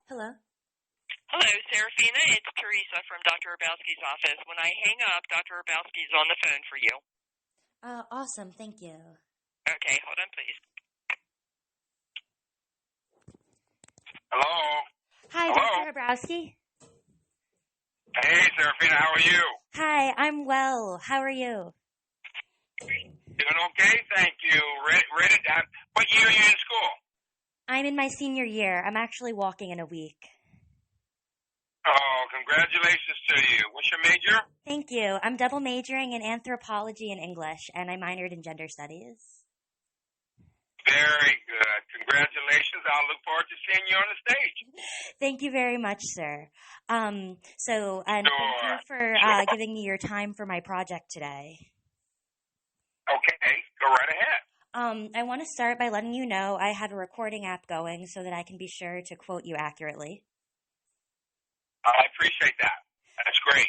Hello. Hello, Serafina. It's Teresa from Dr. Hrabowski's office. When I hang up, Dr. Hrabowski's on the phone for you. Awesome. Thank you. Okay, hold on, please. Hello? Hi, Hello? Dr. Hrabowski. Hey, Serafina, how are you? Hi, I'm well. How are you? Doing okay, thank you. Ready down. What year are you in school? I'm in my senior year. I'm actually walking in a week. Oh, congratulations to you. What's your major? Thank you. I'm double majoring in anthropology and English, and I minored in gender studies. Very good. Congratulations. I'll look forward to seeing you on the stage. Thank you very much, sir. Thank you for giving me your time for my project today. Okay, go right ahead. I want to start by letting you know I have a recording app going so that I can be sure to quote you accurately. I appreciate that. That's great.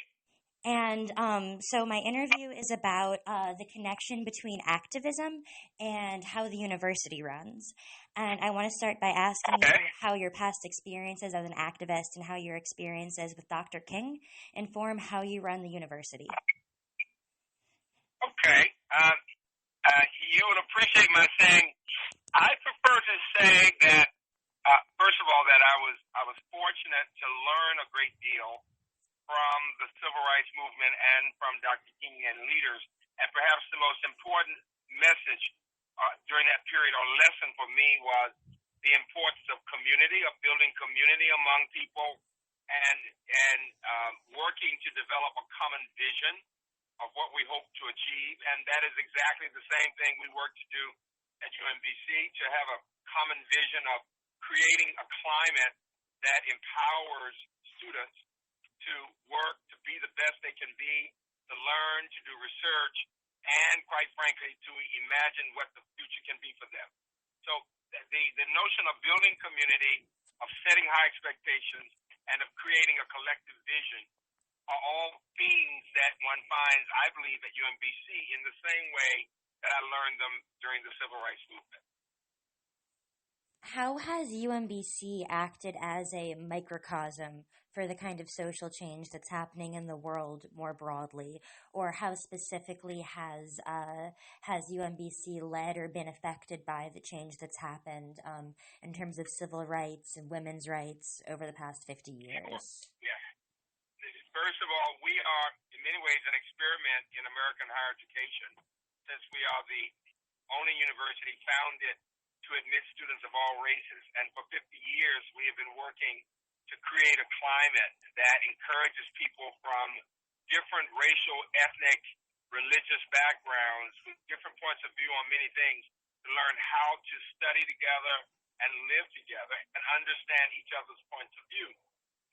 And so my interview is about the connection between activism and how the university runs. And I want to start by asking you how your past experiences as an activist and how your experiences with Dr. King inform how you run the university. Okay. You would appreciate my saying, I prefer to say that, first of all, that I was fortunate to learn a great deal from the civil rights movement and from Dr. King and leaders. And perhaps the most important message during that period or lesson for me was the importance of community, of building community among people and working to develop a common vision of what we hope to achieve. And that is exactly the same thing we work to do at UMBC, to have a common vision of creating a climate that empowers students to work, to be the best they can be, to learn, to do research, and quite frankly, to imagine what the future can be for them. So the notion of building community, of setting high expectations, and of creating a collective vision are all themes that one finds, I believe, at UMBC in the same way that I learned them during the civil rights movement. How has UMBC acted as a microcosm for the kind of social change that's happening in the world more broadly? Or how specifically has UMBC led or been affected by the change that's happened in terms of civil rights and women's rights over the past 50 years? Yeah. First of all, we are, in many ways, an experiment in American higher education, since we are the only university founded to admit students of all races. And for 50 years, we have been working to create a climate that encourages people from different racial, ethnic, religious backgrounds with different points of view on many things to learn how to study together and live together and understand each other's points of view.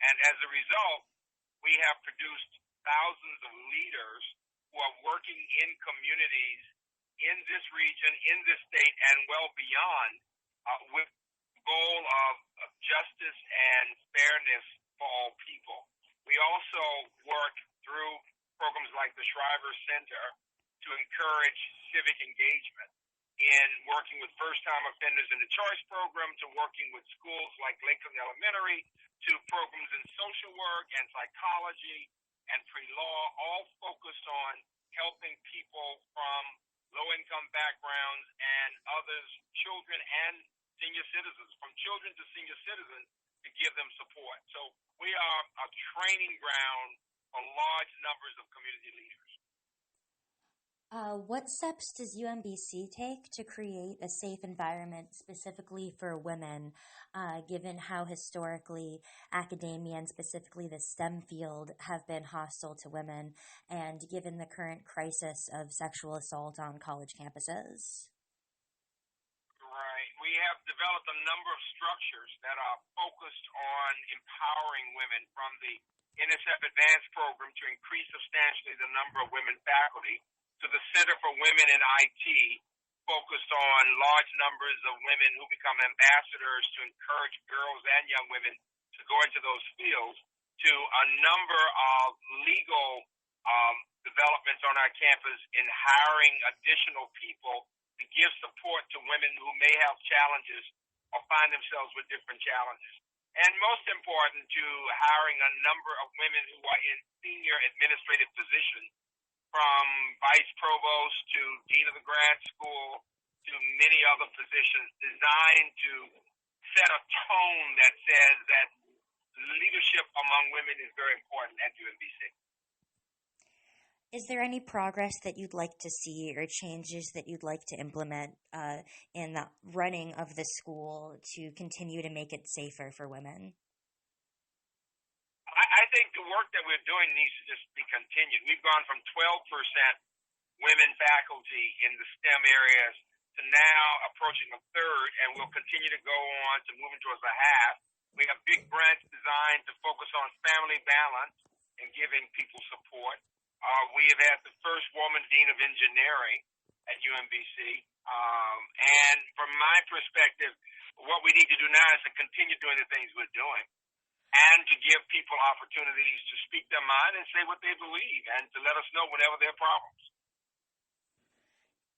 And as a result, we have produced thousands of leaders who are working in communities in this region, in this state, and well beyond, with the goal of justice and fairness for all people. We also work through programs like the Shriver Center to encourage civic engagement, in working with first-time offenders in the Choice Program, to working with schools like Lakeland Elementary, to programs in social work and psychology and pre-law, all focused on helping people from low-income backgrounds and others, children and senior citizens, from children to senior citizens, to give them support. So we are a training ground for large numbers of community leaders. What steps does UMBC take to create a safe environment specifically for women, given how historically academia and specifically the STEM field have been hostile to women, and given the current crisis of sexual assault on college campuses? Right. We have developed a number of structures that are focused on empowering women, from the NSF Advanced program to increase substantially the number of women faculty, to the Center for Women in IT, focused on large numbers of women who become ambassadors to encourage girls and young women to go into those fields, to a number of legal developments on our campus in hiring additional people to give support to women who may have challenges or find themselves with different challenges. and most important, to hiring a number of women who are in senior administrative positions, from vice provost to dean of the grad school to many other positions, designed to set a tone that says that leadership among women is very important at UMBC. Is there any progress that you'd like to see or changes that you'd like to implement in the running of the school to continue to make it safer for women? I think the work that we're doing needs to just be continued. We've gone from 12% women faculty in the STEM areas to now approaching a third, and we'll continue to go on to moving towards a half. We have big grants designed to focus on family balance and giving people support. We have had the first woman dean of engineering at UMBC. And from my perspective, what we need to do now is to continue doing the things we're doing and to give people opportunities to speak their mind and say what they believe and to let us know whenever there are problems.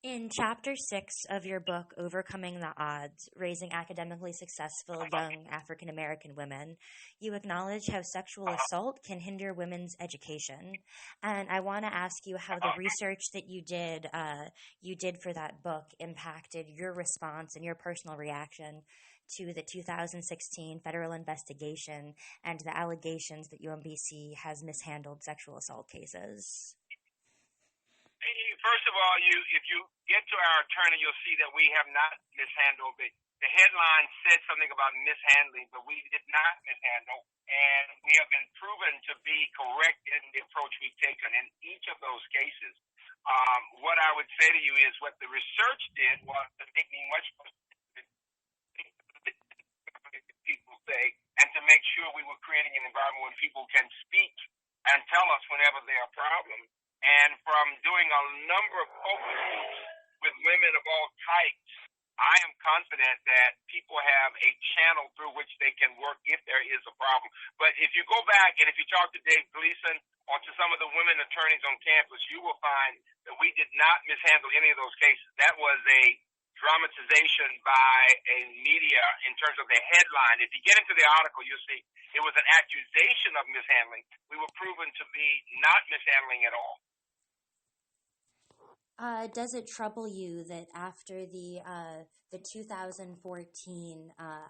In Chapter 6 of your book, Overcoming the Odds, Raising Academically Successful Young African American Women, you acknowledge how sexual assault can hinder women's education. And I want to ask you how the research that you did for that book impacted your response and your personal reaction to the 2016 federal investigation and the allegations that UMBC has mishandled sexual assault cases. First of all, if you get to our attorney, you'll see that we have not mishandled it. The headline said something about mishandling, but we did not mishandle, and we have been proven to be correct in the approach we've taken in each of those cases. What I would say to you is what the research did was to make me much more people say, and to make sure we were creating an environment where people can speak and tell us whenever there are problems. And from doing a number of focus groups with women of all types, I am confident that people have a channel through which they can work if there is a problem. But if you go back and if you talk to Dave Gleason or to some of the women attorneys on campus, you will find that we did not mishandle any of those cases. That was a dramatization by a media in terms of the headline. If you get into the article, you'll see it was an accusation of mishandling. We were proven to be not mishandling at all. Does it trouble you that after the 2014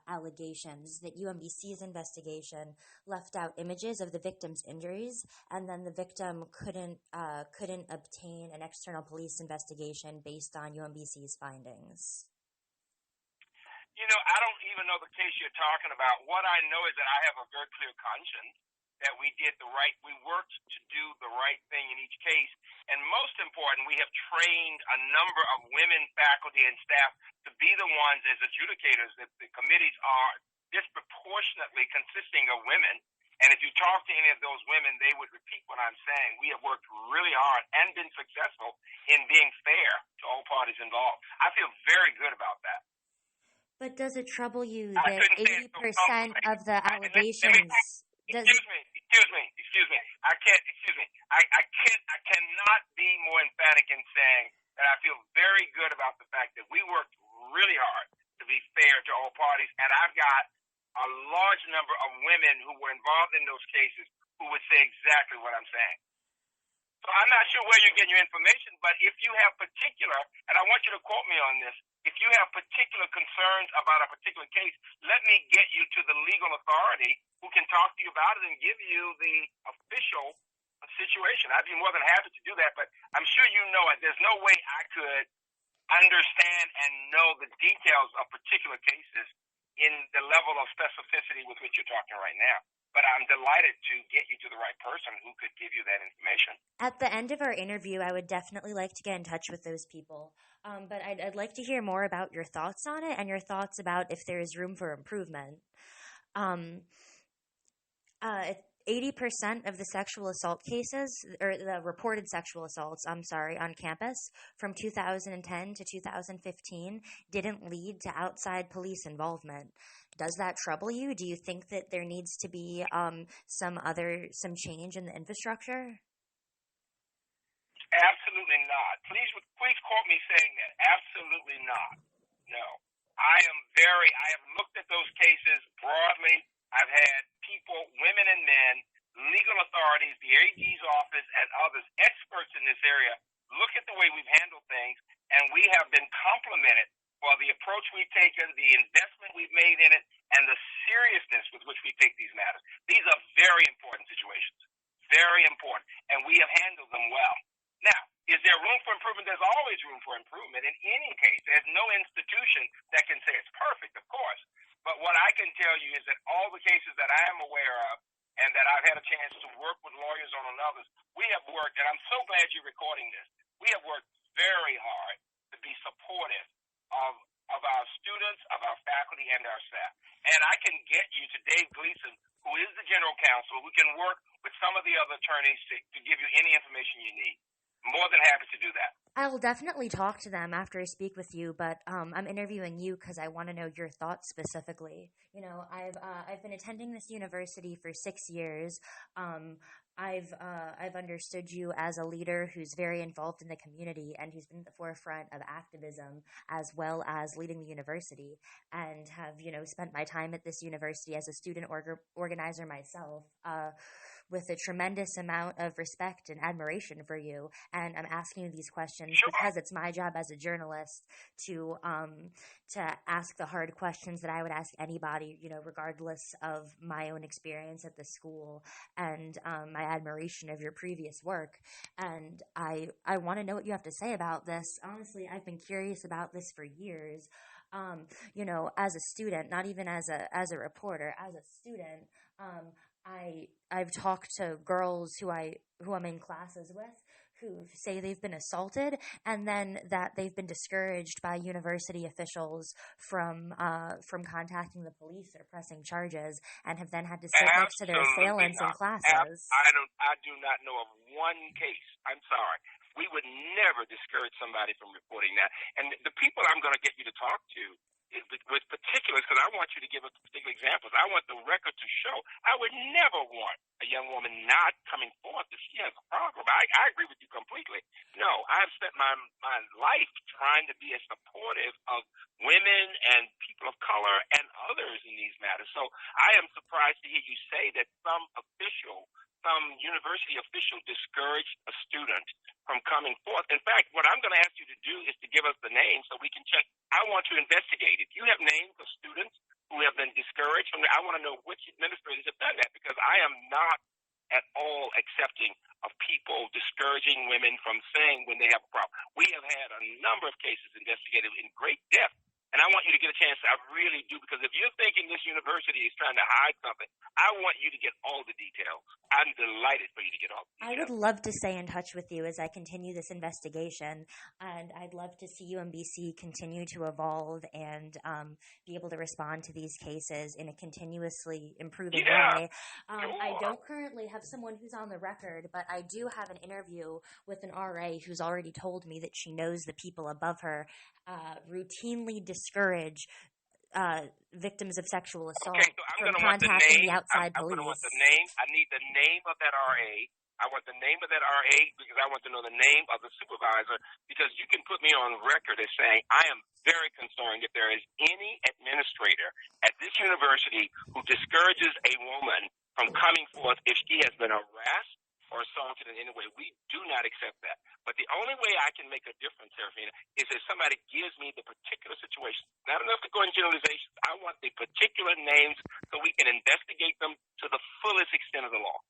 allegations that UMBC's investigation left out images of the victim's injuries, and then the victim couldn't obtain an external police investigation based on UMBC's findings? You know, I don't even know the case you're talking about. What I know is that I have a very clear conscience that we worked to do the right thing in each case. And most important, we have trained a number of women faculty and staff to be the ones as adjudicators. That the committees are disproportionately consisting of women. And if you talk to any of those women, they would repeat what I'm saying. We have worked really hard and been successful in being fair to all parties involved. I feel very good about that. But does it trouble you that 80% of the allegations... Excuse me. I cannot be more emphatic in saying that I feel very good about the fact that we worked really hard to be fair to all parties, and I've got a large number of women who were involved in those cases who would say exactly what I'm saying. So I'm not sure where you're getting your information, but if you have particular, and I want you to quote me on this, if you have particular concerns about a particular case, let me get you to the legal authority who can talk to you about it and give you the official situation. I'd be more than happy to do that, but I'm sure you know it. There's no way I could understand and know the details of particular cases in the level of specificity with which you're talking right now. But I'm delighted to get you to the right person who could give you that information. At the end of our interview, I would definitely like to get in touch with those people. But I'd like to hear more about your thoughts on it and your thoughts about if there is room for improvement. 80% of the sexual assault cases, or the reported sexual assaults, on campus from 2010 to 2015 didn't lead to outside police involvement. Does that trouble you? Do you think that there needs to be some change in the infrastructure? Absolutely not. Please quote me saying that. Absolutely not. No. I have looked at those cases broadly. I've had people, women and men, legal authorities, the AG's office, and others, experts in this area, look at the way we've handled things, and we have been complimented for the approach we've taken, the investment we've made in it, and the seriousness with which we take these matters. These are very important situations, very important, and we have handled them well. Now, is there room for improvement? There's always room for improvement in any case. There's no institution that can say it's perfect, of course. But what I can tell you is that all the cases that I am aware of and that I've had a chance to work with lawyers on and others, we have worked, and I'm so glad you're recording this, we have worked very hard to be supportive of our students, of our faculty, and our staff. And I can get you to Dave Gleason, who is the general counsel, who can work with some of the other attorneys to give you any information you need. More than happy to do that. I will definitely talk to them after I speak with you, but I'm interviewing you because I want to know your thoughts specifically. You know, I've been attending this university for 6 years. I've understood you as a leader who's very involved in the community and who's been at the forefront of activism as well as leading the university, and have, you know, spent my time at this university as a student organizer myself, with a tremendous amount of respect and admiration for you. And I'm asking you these questions because it's my job as a journalist to ask the hard questions that I would ask anybody, you know, regardless of my own experience at the school and my admiration of your previous work. And I want to know what you have to say about this. Honestly, I've been curious about this for years. You know, as a student, not even as a reporter, as a student, I've talked to girls who I'm in classes with who say they've been assaulted, and then that they've been discouraged by university officials from contacting the police or pressing charges, and have then had to sit next to their assailants in classes. I do not know of one case. I'm sorry. We would never discourage somebody from reporting that. And the people I'm going to get you to talk to with particulars, because I want you to give us particular examples. I want the record to show. I would never want a young woman not coming forth if she has a problem. I agree with you completely. No, I've spent my life trying to be as supportive of women and people of color and others in these matters. So I am surprised to hear you say that some university official discouraged a student from coming forth. In fact, what I'm going to ask you to do is to give us the name so we can check. I want to investigate. If you have names of students who have been discouraged from I want to know which administrators have done that, because I am not at all accepting of people discouraging women from saying when they have a problem. We have had a number of cases investigated in great depth. And I want you to get a chance. I really do, because if you're thinking this university is trying to hide something, I want you to get all the details. I'm delighted for you to get all the details. I would love to stay in touch with you as I continue this investigation, and I'd love to see UMBC continue to evolve and be able to respond to these cases in a continuously improving way. Sure. I don't currently have someone who's on the record, but I do have an interview with an RA who's already told me that she knows the people above her routinely discourage victims of sexual assault from contacting the outside police. I'm going to want the name. I need the name of that RA. I want the name of that RA because I want to know the name of the supervisor, because you can put me on record as saying I am very concerned if there is any administrator at this university who discourages a woman from coming forth if she has been harassed or assaulted in any way. We do not accept that. But the only way I can make a difference, Serafina, is if somebody gives me the particular situation. Not enough to go in generalizations. I want the particular names so we can investigate them to the fullest extent of the law.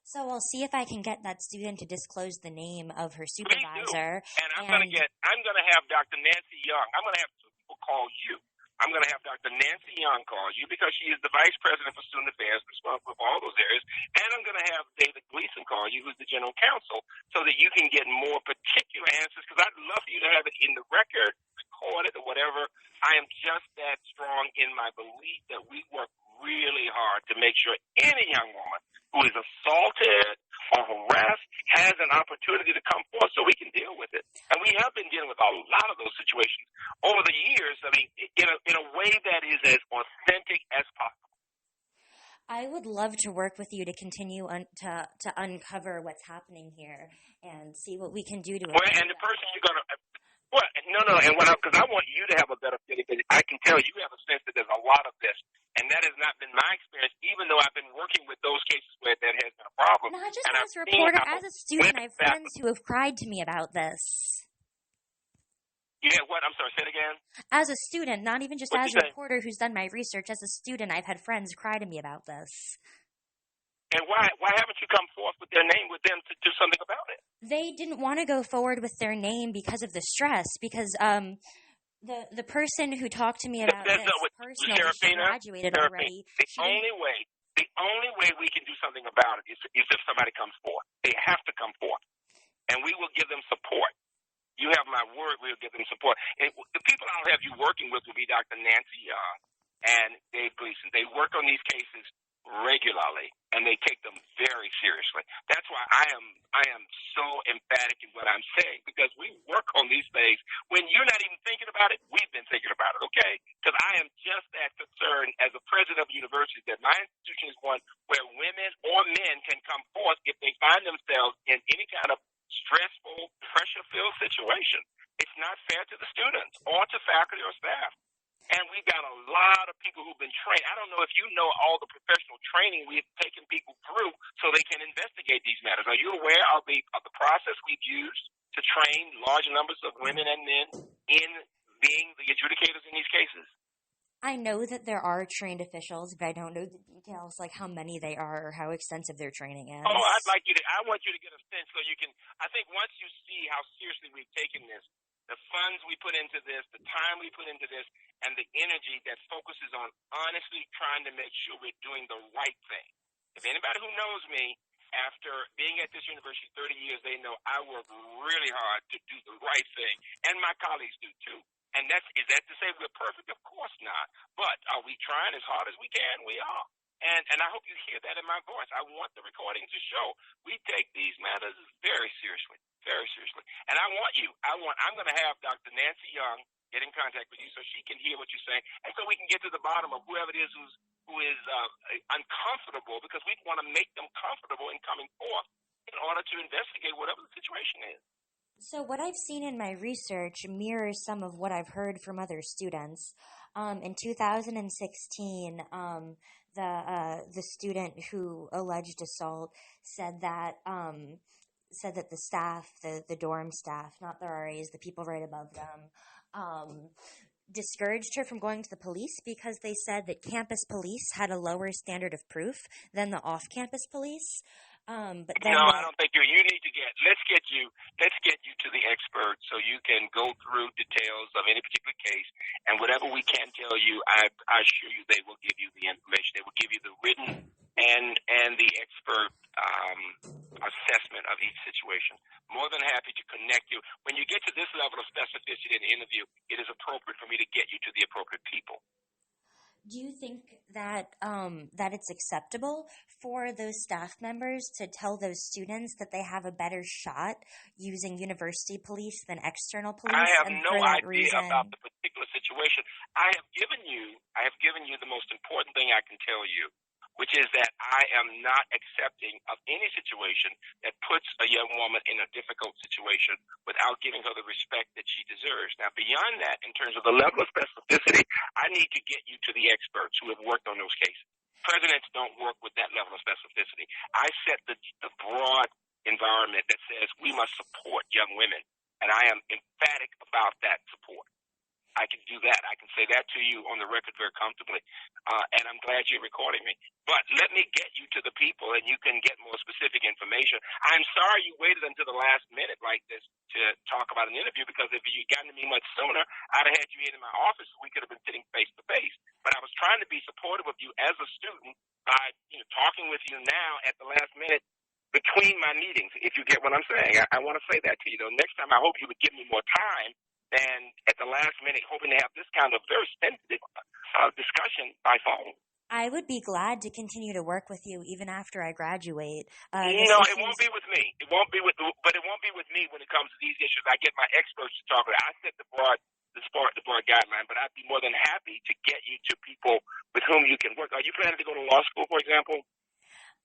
So I'll see if I can get that student to disclose the name of her supervisor. And I'm going to have Dr. Nancy Young. I'm going to have two people call you. I'm going to have Dr. Nancy Young call you because she is the Vice President for Student Affairs, responsible for all those areas. And I'm going to have David Gleason call you, who's the General Counsel, so that you can get more particular answers, because I'd love for you to have it in the record, recorded, or whatever. I am just that strong in my belief that we work really hard to make sure any young woman who is assaulted or harassed has an opportunity to come forth so we can deal with it. And we have been dealing with a lot of those situations over the years, I mean, in a way that is as authentic as possible. I would love to work with you to continue to uncover what's happening here and see what we can do to And the person you're going to Well, no, and because I want you to have a better feeling, because I can tell you have a sense that there's a lot of this, and that has not been my experience, even though I've been working with those cases where that has been a problem. Not just And as I've a seen reporter, how as a student, I have women friends who have cried to me about this. Yeah, what? I'm sorry, say it again. As a student, not even just What'd as you a say? reporter who's done my research, as a student, I've had friends cry to me about this. And why haven't you come forth with their name with them to do something about it? They didn't want to go forward with their name because of the stress, because the person who talked to me about this personally, she graduated already. The only way we can do something about it is if somebody comes forth. They have to come forth, and we will give them support. You have my word, we'll give them support. And the people I'll have you working with will be Dr. Nancy Young and Dave Gleason. They work on these cases regularly, and they take them very seriously. That's why I am so emphatic in what I'm saying, because we work on these things when you're not even thinking about it. We've been thinking about it, okay? Because I am just that concerned as a president of a university that my institution is one where women or men can come forth if they find themselves in any kind of stressful, pressure-filled situation. It's not fair to the students or to faculty or staff. And we've got a lot of people who've been trained. I don't know if you know all the professional training we've taken people through so they can investigate these matters. Are you aware of the process we've used to train large numbers of women and men in being the adjudicators in these cases? I know that there are trained officials, but I don't know the details, like how many they are or how extensive their training is. Oh, I want you to get a sense so you can, I think once you see how seriously we've taken this, the funds we put into this, the time we put into this, and the energy that focuses on honestly trying to make sure we're doing the right thing. If anybody who knows me, after being at this university 30 years, they know I work really hard to do the right thing, and my colleagues do too. And is that to say we're perfect? Of course not. But are we trying as hard as we can? We are. And I hope you hear that in my voice. I want the recording to show we take these matters very seriously, very seriously. And I'm going to have Dr. Nancy Young get in contact with you so she can hear what you're saying, and so we can get to the bottom of whoever it is who is uncomfortable, because we want to make them comfortable in coming forth in order to investigate whatever the situation is. So what I've seen in my research mirrors some of what I've heard from other students. In 2016, the student who alleged assault said that the staff, the dorm staff, not the RAs, the people right above them, discouraged her from going to the police because they said that campus police had a lower standard of proof than the off-campus police. But then no, I don't think you need to let's get you to the expert so you can go through details of any particular case, and whatever we can tell you, I assure you they will give you the information. They will give you the written and the expert assessment of each situation. More than happy to connect you. When you get to this level of specificity in the interview, it is appropriate for me to get you to the appropriate people. Do you think that that it's acceptable for those staff members to tell those students that they have a better shot using university police than external police? I have no idea about the particular situation. I have given you the most important thing I can tell you, which is that I am not accepting of any situation that puts a young woman in a difficult situation without giving her the respect that she deserves. Now, beyond that, in terms of the level of specificity, I need to get you to the experts who have worked on those cases. Presidents don't work with that level of specificity. I set the broad environment that says we must support young women, and I am emphatic about that support. I can do that. I can say that to you on the record very comfortably, and I'm glad you're recording me. But let me get you to the people, and you can get more specific information. I'm sorry you waited until the last minute like this to talk about an interview, because if you'd gotten to me much sooner, I'd have had you in my office. We could have been sitting face to face. But I was trying to be supportive of you as a student by talking with you now at the last minute between my meetings, if you get what I'm saying. I want to say that to you, though. Next time, I hope you would give me more time than at the last minute, hoping to have this kind of very sensitive discussion by phone. I would be glad to continue to work with you even after I graduate. It won't be with me. It won't be with me when it comes to these issues. I get my experts to talk about it. I set the broad guideline, but I'd be more than happy to get you to people with whom you can work. Are you planning to go to law school, for example?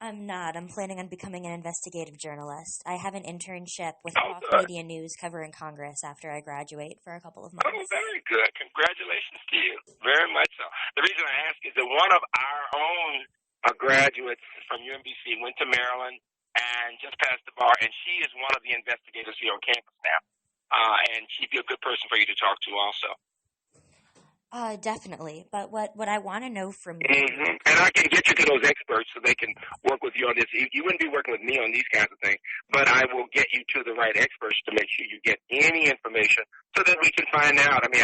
I'm not. I'm planning on becoming an investigative journalist. I have an internship with Oh, Talk good. Media News covering Congress after I graduate for a couple of Oh, months. very good. Congratulations to you. Very much so. The reason I ask is that one of our own graduates from UMBC went to Maryland and just passed the bar, and she is one of the investigators here on campus now. And she'd be a good person for you to talk to also. Definitely. But what I want to know from you. Mm-hmm. And I can get you to those experts so they can work with you on this. You wouldn't be working with me on these kinds of things, but I will get you to the right experts to make sure you get any information so that we can find out. I mean,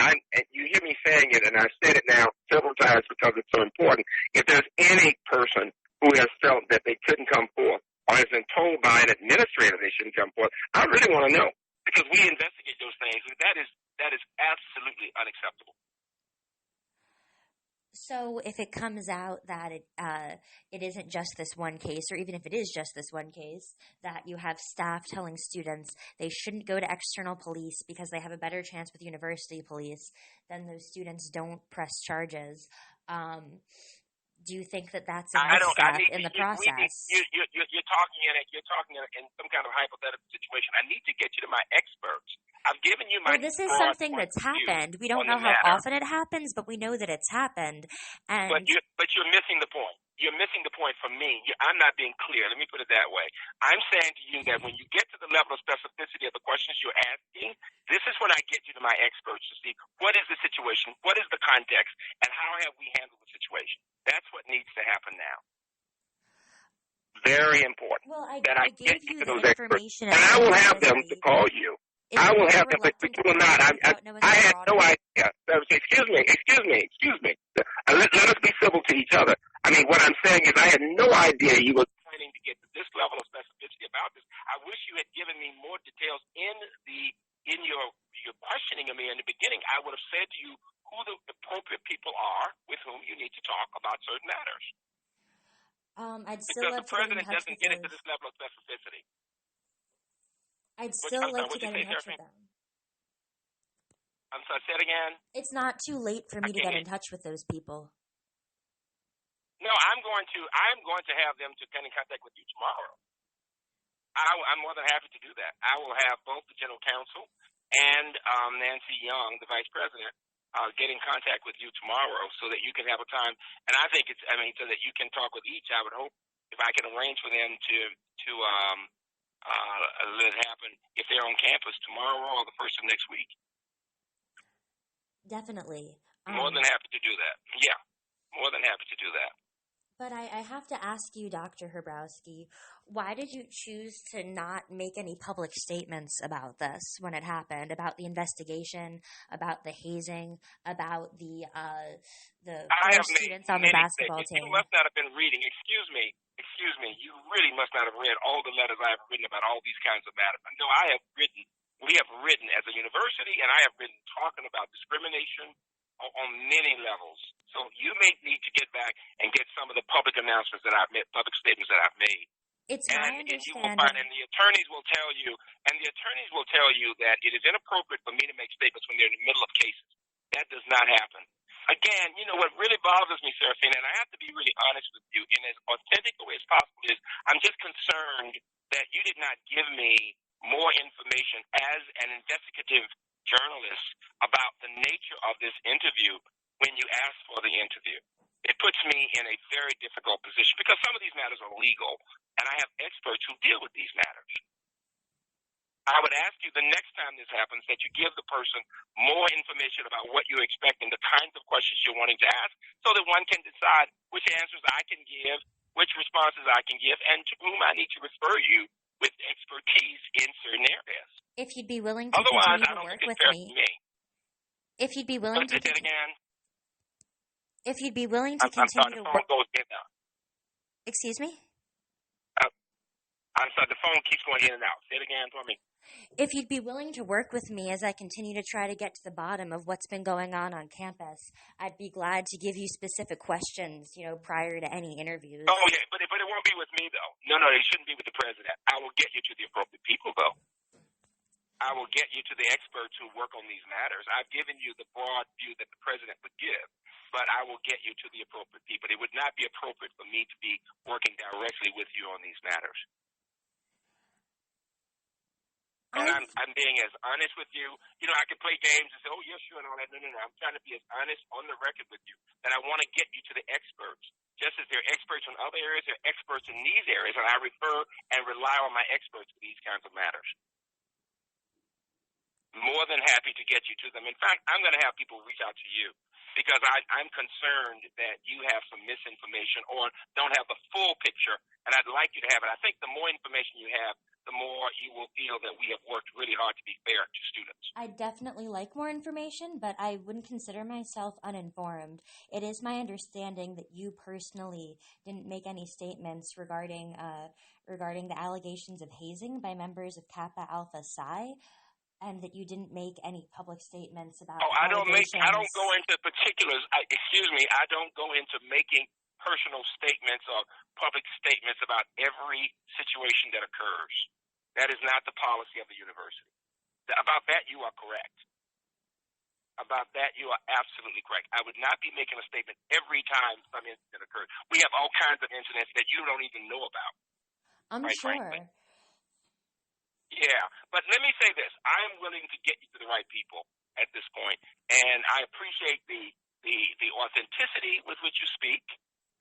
you hear me saying it, and I've said it now several times because it's so important. If there's any person who has felt that they couldn't come forth or has been told by an administrator they shouldn't come forth, I really want to know because we investigate those things, and that is absolutely unacceptable. So if it comes out that it isn't just this one case, or even if it is just this one case, that you have staff telling students they shouldn't go to external police because they have a better chance with university police, then those students don't press charges. Do you think that that's a misstep in the process? You're talking in some kind of hypothetical situation. I need to get you to my experts. I've given you my. Well, this is something that's happened. We don't know how often it happens, but we know that it's happened. And but you're missing the point. You're missing the point from me. I'm not being clear. Let me put it that way. I'm saying to you that when you get to the level of specificity of the questions you're asking, this is when I get you to my experts to see what is the situation, what is the context, and how have we handled the situation. That's what needs to happen now. Very important. Well, I get gave you to the those information, experts. And I will have them to call you. I will have them, but you will not. I had no idea. Excuse me. Let us be civil to each other. I mean, what I'm saying is I had no idea you were planning to get to this level of specificity about this. I wish you had given me more details in your questioning of me in the beginning. I would have said to you who the appropriate people are with whom you need to talk about certain matters. I'd still love to get in touch with them. Because the president doesn't get into this level of specificity. I'd still like to get in touch with them. I'm sorry, say it again. It's not too late for me to get in touch with those people. No, I'm going to have them to get in contact with you tomorrow. I'm more than happy to do that. I will have both the general counsel and Nancy Young, the vice president, get in contact with you tomorrow so that you can have a time. And I think so that you can talk with each. I would hope if I can arrange for them to let it happen if they're on campus tomorrow or the first of next week. Definitely. More than happy to do that. Yeah, more than happy to do that. But I have to ask you, Dr. Hrabowski, why did you choose to not make any public statements about this when it happened, about the investigation, about the hazing, about the students on the basketball team? You must not have been reading. Excuse me. You really must not have read all the letters I have written about all these kinds of matters. No, we have written as a university, and I have written talking about discrimination on many levels. So you may need to get back and get some of the public announcements that I've made, public statements that I've made. It's my understanding. And you will find, and the attorneys will tell you that it is inappropriate for me to make statements when they're in the middle of cases. That does not happen. Again, what really bothers me, Serafina, and I have to be really honest with you in as authentic a way as possible, is I'm just concerned that you did not give me more information as an investigative journalist about the nature of this interview when you asked for the interview. It puts me in a very difficult position because some of these matters are legal, and I have experts who deal with these matters. I would ask you the next time this happens that you give the person more information about what you expect and the kinds of questions you're wanting to ask so that one can decide which answers I can give, which responses I can give, and to whom I need to refer you with expertise in certain areas. If you'd be willing to continue to work with me. If you'd be willing to again. If you'd be willing to continue to work. Excuse me? I'm sorry, the phone keeps going in and out. Say it again for me. If you'd be willing to work with me as I continue to try to get to the bottom of what's been going on campus, I'd be glad to give you specific questions, prior to any interviews. Oh, yeah, but it won't be with me, though. No, it shouldn't be with the president. I will get you to the appropriate people, though. I will get you to the experts who work on these matters. I've given you the broad view that the president would give. but I will get you to the appropriate people. It would not be appropriate for me to be working directly with you on these matters. And I'm being as honest with you. You know, I could play games and say, oh, yes, sure, and all that. No. I'm trying to be as honest on the record with you that I want to get you to the experts. Just as they're experts in other areas, they're experts in these areas, and I refer and rely on my experts for these kinds of matters. More than happy to get you to them. In fact, I'm going to have people reach out to you because I'm concerned that you have some misinformation or don't have the full picture, and I'd like you to have it. I think the more information you have, the more you will feel that we have worked really hard to be fair to students. I definitely like more information, but I wouldn't consider myself uninformed. It is my understanding that you personally didn't make any statements regarding the allegations of hazing by members of Kappa Alpha Psi, and that you didn't make any public statements about I don't go into particulars. I don't go into making personal statements or public statements about every situation that occurs. That is not the policy of the university. About that, you are correct. About that, you are absolutely correct. I would not be making a statement every time some incident occurs. We have all kinds of incidents that you don't even know about. I'm sure. Frankly. Yeah, but let me say this. I am willing to get you to the right people at this point, and I appreciate the authenticity with which you speak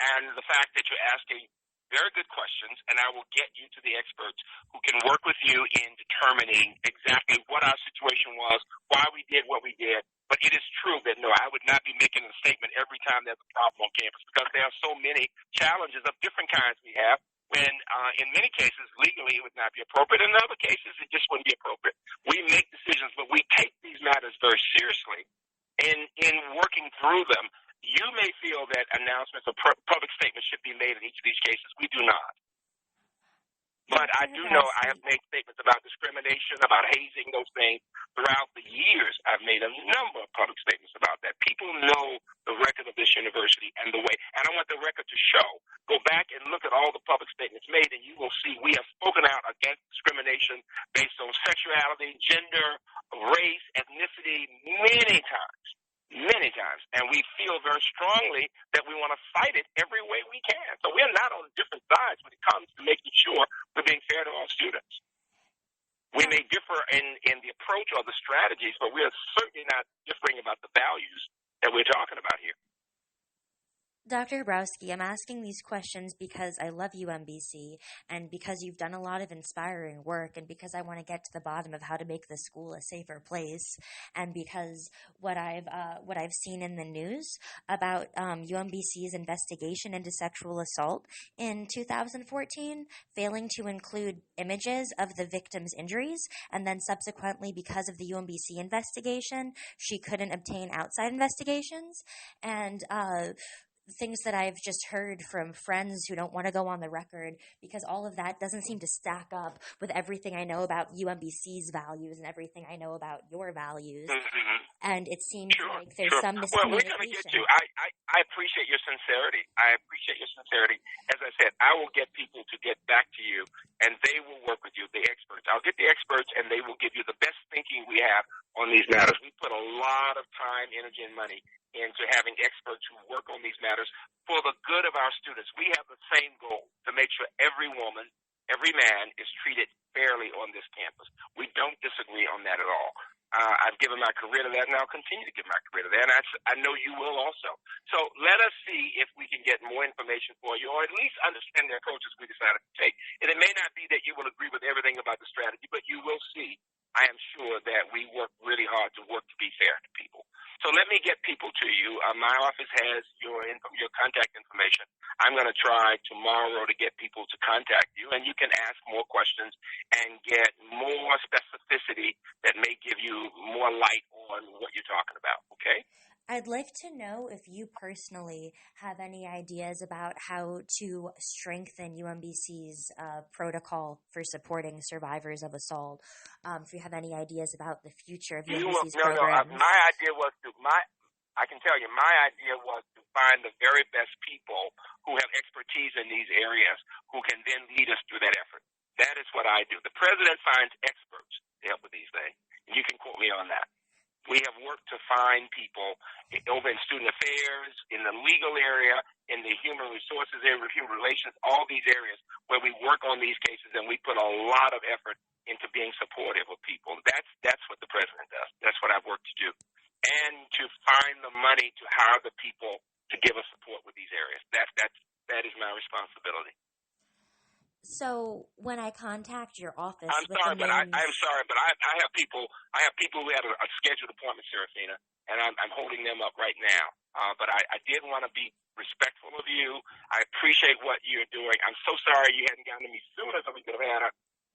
and the fact that you're asking very good questions, and I will get you to the experts who can work with you in determining exactly what our situation was, why we did what we did. But it is true that, no, I would not be making a statement every time there's a problem on campus because there are so many challenges of different kinds we have. When in many cases, legally, it would not be appropriate. In other cases, it just wouldn't be appropriate. We make decisions, but we take these matters very seriously in working through them. You may feel that announcements or public statements should be made in each of these cases. We do not. But I do know I have made statements about discrimination, about hazing, those things. Throughout the years, I've made a number of public statements about that. People know the record of this university and the way, and I want the record to show. Go back and look at all the public statements made, and you will see we have spoken out against discrimination based on sexuality, gender, race, ethnicity many times. Many times, and we feel very strongly that we want to fight it every way we can. So we're not on different sides when it comes to making sure we're being fair to our students. We may differ in the approach or the strategies, but we are certainly not differing about the values that we're talking about here. Dr. Hrabowski, I'm asking these questions because I love UMBC and because you've done a lot of inspiring work and because I want to get to the bottom of how to make the school a safer place and because what I've seen in the news about UMBC's investigation into sexual assault in 2014 failing to include images of the victim's injuries, and then subsequently because of the UMBC investigation she couldn't obtain outside investigations, and things that I've just heard from friends who don't want to go on the record because all of that doesn't seem to stack up with everything I know about UMBC's values and everything I know about your values. Mm-hmm. And it seems like there's some miscommunication. Well, we're going to get you. I appreciate your sincerity. I appreciate your sincerity. As I said, I will get people to get back to you, and they will work with you, the experts. I'll get the experts, and they will give you the best thinking we have on these matters. We put a lot of time, energy, and money into having experts who work on these matters for the good of our students. We have the same goal, to make sure every woman, every man is treated fairly on this campus. We don't disagree on that at all. I've given my career to that, and I'll continue to give my career to that, and I know you will also. So let us see if we can get more information for you, or at least understand the approaches we decided to take. And it may not be that you will agree with everything about the strategy, but you will see, I am sure, that we work really hard to work to be fair to people. So let me get people to you. My office has your contact information. I'm going to try tomorrow to get people to contact you, and you can ask more questions and get more specificity that may give you more light on what you're talking about, okay? I'd like to know if you personally have any ideas about how to strengthen UMBC's protocol for supporting survivors of assault. If you have any ideas about the future of UMBC's programs. My idea was I can tell you, my idea was to find the very best people who have expertise in these areas who can then lead us through that effort. That is what I do. The president finds experts to help with these things. And you can quote me on that. We have worked to find people over in student affairs, in the legal area, in the human resources area, human relations, all these areas where we work on these cases, and we put a lot of effort into being supportive of people. That's what the president does. That's what I've worked to do. And to find the money to hire the people to give us support with these areas. That is my responsibility. So when I contact your office, I'm sorry, but I have people who have a scheduled appointment, Serafina, and I'm holding them up right now. But I did want to be respectful of you. I appreciate what you're doing. I'm so sorry you hadn't gotten to me sooner, so we could have had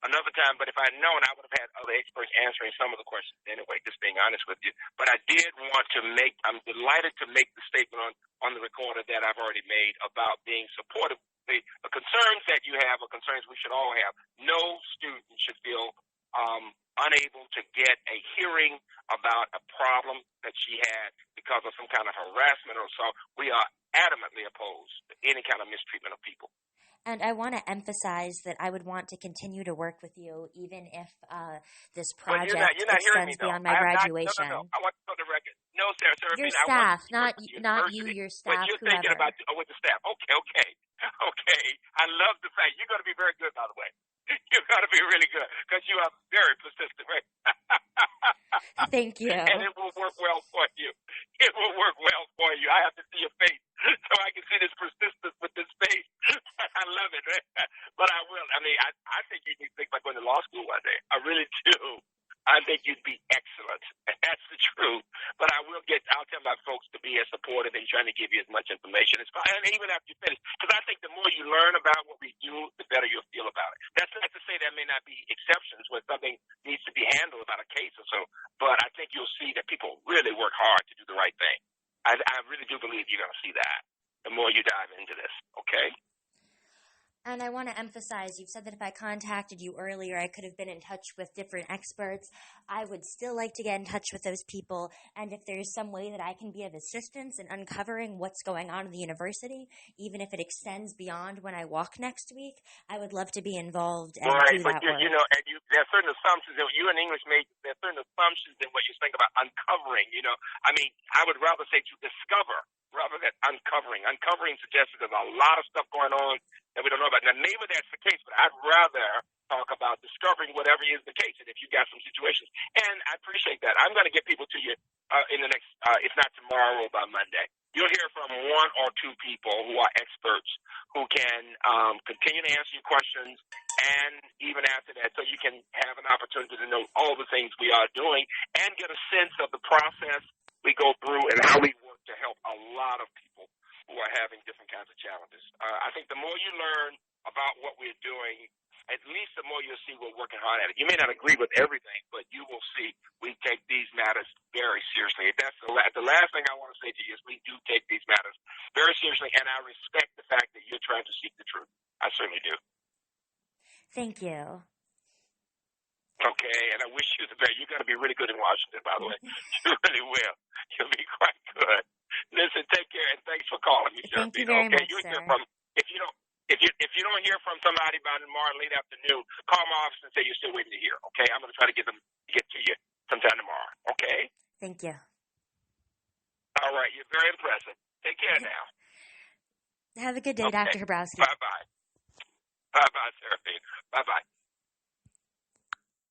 another time. But if I'd known, I would have had other experts answering some of the questions anyway, just being honest with you. But I did want to I'm delighted to make the statement on the recorder that I've already made about being supportive. The concerns that you have are concerns we should all have. No student should feel unable to get a hearing about a problem that she had because of some kind of harassment or so. We are adamantly opposed to any kind of mistreatment of people. And I want to emphasize that I would want to continue to work with you even if this project extends beyond my graduation. No. I want to go to the record. No, Sarah. Your staff, not you, your staff, but you're whoever. Thinking about with the staff. Okay. I love the fact you're going to be very good, by the way. You're going to be really good because you are very persistent, right? Thank you. And it will work well for you. It will work well for you. I have to see your face so I can see this persistence with this face. I love it. Right? But I will. I mean, I think you need to think about going to law school one day. I really do. I think you'd be excellent. And that's the truth. But I'll tell my folks to be as supportive and trying to give you as much information as possible. And even after you finish. Because I think the more you learn about what we do, the better you'll feel about it. That's not to say there may not be exceptions when something needs to be handled about a case or so. But I think you'll see that people really work hard to do the right thing. I really do believe you're going to see that the more you dive into this. Okay? And I want to emphasize, you've said that if I contacted you earlier, I could have been in touch with different experts. I would still like to get in touch with those people. And if there's some way that I can be of assistance in uncovering what's going on in the university, even if it extends beyond when I walk next week, I would love to be involved and do that work. You know, and there are certain assumptions that you in English made. There are certain assumptions in what you think about uncovering. You know, I mean, I would rather say to discover rather than uncovering. Uncovering suggests that there's a lot of stuff going on that we don't know about. Now, maybe that's the case, but I'd rather talk about discovering whatever is the case, and if you got some situations. And I appreciate that. I'm going to get people to you in the next, if not tomorrow or by Monday. You'll hear from one or two people who are experts who can continue to answer your questions, and even after that, so you can have an opportunity to know all the things we are doing and get a sense of the process we go through and how we work to help a lot of people who are having different kinds of challenges. I think the more you learn about what we're doing, at least the more you'll see we're working hard at it. You may not agree with everything, but you will see we take these matters very seriously. That's the last thing I want to say to you is we do take these matters very seriously, and I respect the fact that you're trying to seek the truth. I certainly do. Thank you. Okay, and I wish you the best. You're going to be really good in Washington, by the way. You really will. You'll be quite good. Listen, take care, and thanks for calling me, sir. Thank you very much, you sir. Hear from, if you don't hear from somebody by tomorrow late afternoon, call my office and say you're still waiting to hear. Okay, I'm going to try to get to you sometime tomorrow. Okay. Thank you. All right, you're very impressive. Take care now. Have a good day, Okay. Dr. Hrabowski. Bye bye, Seraphine. Bye bye.